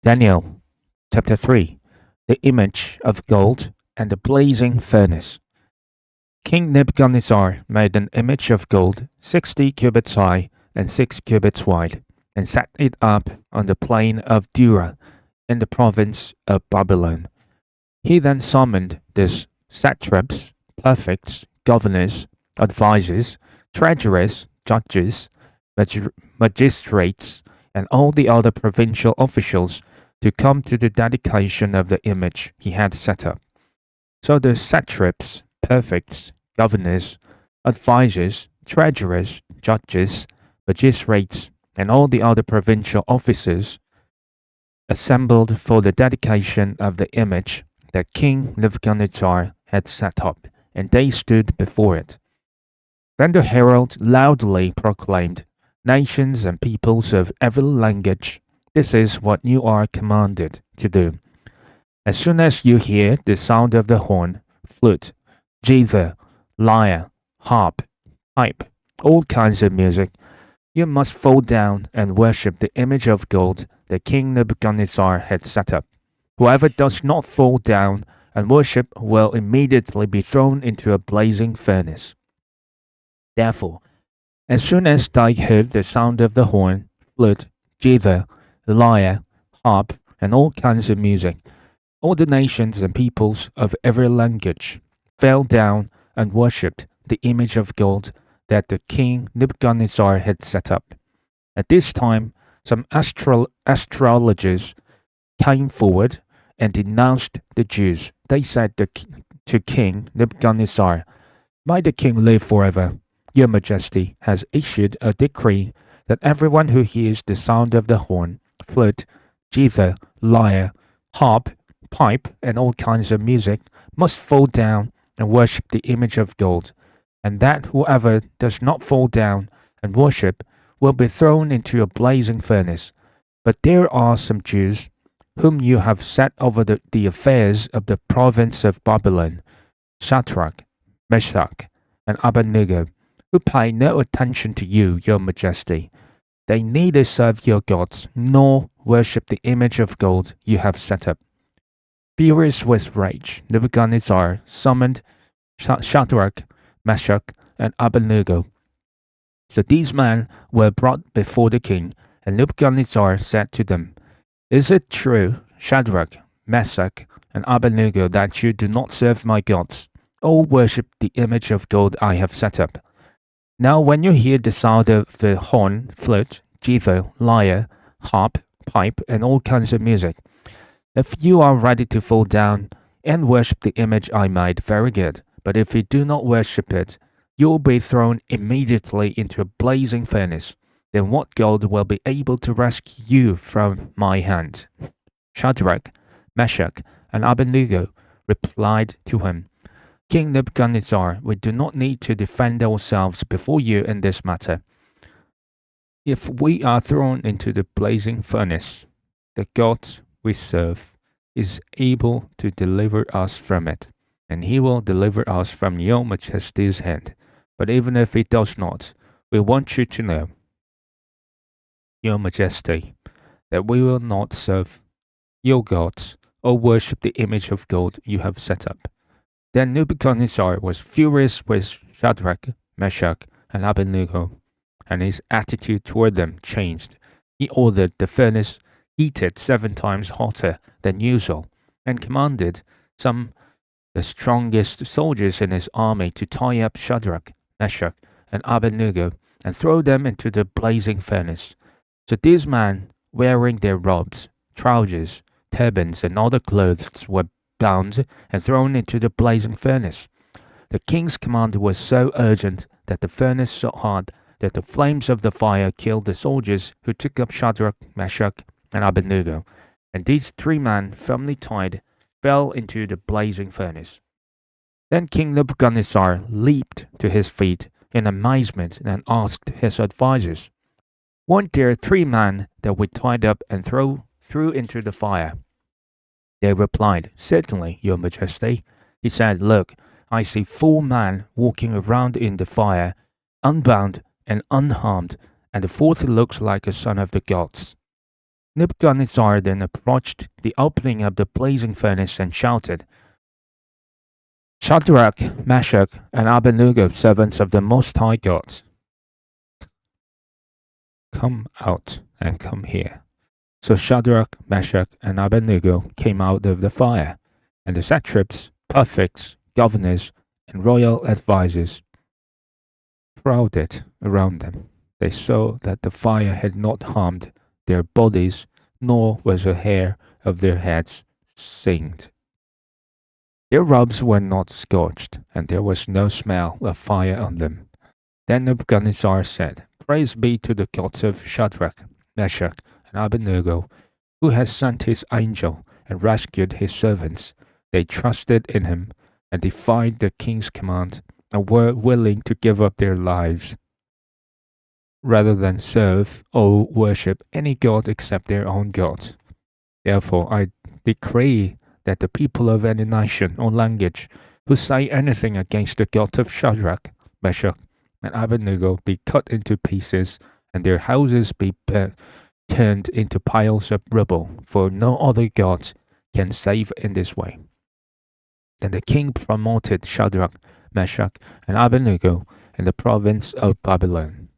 Daniel chapter 3. The image of gold and the blazing furnace. King Nebuchadnezzar made an image of gold 60 cubits high and 6 cubits wide, and set it up on the plain of Dura in the province of Babylon. He then summoned the satraps, prefects, governors, advisers, treasurers, judges, magistrates, and all the other provincial officials to come to the dedication of the image he had set up. So the satraps, prefects, governors, advisers, treasurers, judges, magistrates, and all the other provincial officers assembled for the dedication of the image that King Nebuchadnezzar had set up, and they stood before it. Then the herald loudly proclaimed, Nations and peoples of every language, this is what you are commanded to do. As soon as you hear the sound of the horn, flute, zither, lyre, harp, pipe, all kinds of music, you must fall down and worship the image of gold that King Nebuchadnezzar had set up. Whoever does not fall down and worship will immediately be thrown into a blazing furnace. Therefore, as soon as I heard the sound of the horn, flute, zither, lyre, harp, and all kinds of music, all the nations and peoples of every language fell down and worshipped the image of gold that the king Nebuchadnezzar had set up. At this time, some astrologers came forward and denounced the Jews. They said to King Nebuchadnezzar, May the king live forever. Your Majesty has issued a decree that everyone who hears the sound of the horn, flute, zither, lyre, harp, pipe, and all kinds of music must fall down and worship the image of gold, and that whoever does not fall down and worship will be thrown into a blazing furnace. But there are some Jews whom you have set over the affairs of the province of Babylon, Shadrach, Meshach, and Abednego, who pay no attention to you, your Majesty. They neither serve your gods nor worship the image of gold you have set up. Furious with rage, Nebuchadnezzar summoned Shadrach, Meshach, and Abednego. So these men were brought before the king, and Nebuchadnezzar said to them, Is it true, Shadrach, Meshach, and Abednego, that you do not serve my gods, or worship the image of gold I have set up? Now when you hear the sound of the horn, flute, zither, lyre, harp, pipe, and all kinds of music, if you are ready to fall down and worship the image I made, very good. But if you do not worship it, you will be thrown immediately into a blazing furnace. Then what God will be able to rescue you from my hand? Shadrach, Meshach, and Abednego replied to him, King Nebuchadnezzar, we do not need to defend ourselves before you in this matter. If we are thrown into the blazing furnace, the God we serve is able to deliver us from it, and he will deliver us from your Majesty's hand. But even if he does not, we want you to know, your Majesty, that we will not serve your gods or worship the image of gold you have set up. Then Nebuchadnezzar was furious with Shadrach, Meshach, and Abednego, and his attitude toward them changed. He ordered the furnace heated 7 times hotter than usual, and commanded the strongest soldiers in his army to tie up Shadrach, Meshach, and Abednego and throw them into the blazing furnace. So these men, wearing their robes, trousers, turbans, and other clothes, were bound and thrown into the blazing furnace. The king's command was so urgent that the furnace so hot that the flames of the fire killed the soldiers who took up Shadrach, Meshach, and Abednego, and these 3 men, firmly tied, fell into the blazing furnace. Then King Nebuchadnezzar leaped to his feet in amazement and asked his advisers, Weren't there 3 men that we tied up and threw into the fire? They replied, Certainly, your Majesty. He said, Look, I see 4 men walking around in the fire, unbound and unharmed, and the 4th looks like a son of the gods. Nebuchadnezzar then approached the opening of the blazing furnace and shouted, Shadrach, Meshach, and Abednego, servants of the Most High God, come out and come here. So Shadrach, Meshach, and Abednego came out of the fire, and the satraps, prefects, governors, and royal advisers crowded around them. They saw that the fire had not harmed their bodies, nor was a hair of their heads singed. Their robes were not scorched, and there was no smell of fire on them. Then Nebuchadnezzar said, Praise be to the gods of Shadrach, Meshach, and Abednego, who has sent his angel and rescued his servants. They trusted in him and defied the king's command and were willing to give up their lives rather than serve or worship any god except their own God. Therefore, I decree that the people of any nation or language who say anything against the God of Shadrach, Meshach, and Abednego be cut into pieces, and their houses be turned into piles of rubble, for no other God can save in this way. Then the king promoted Shadrach, Meshach, and Abednego in the province of Babylon.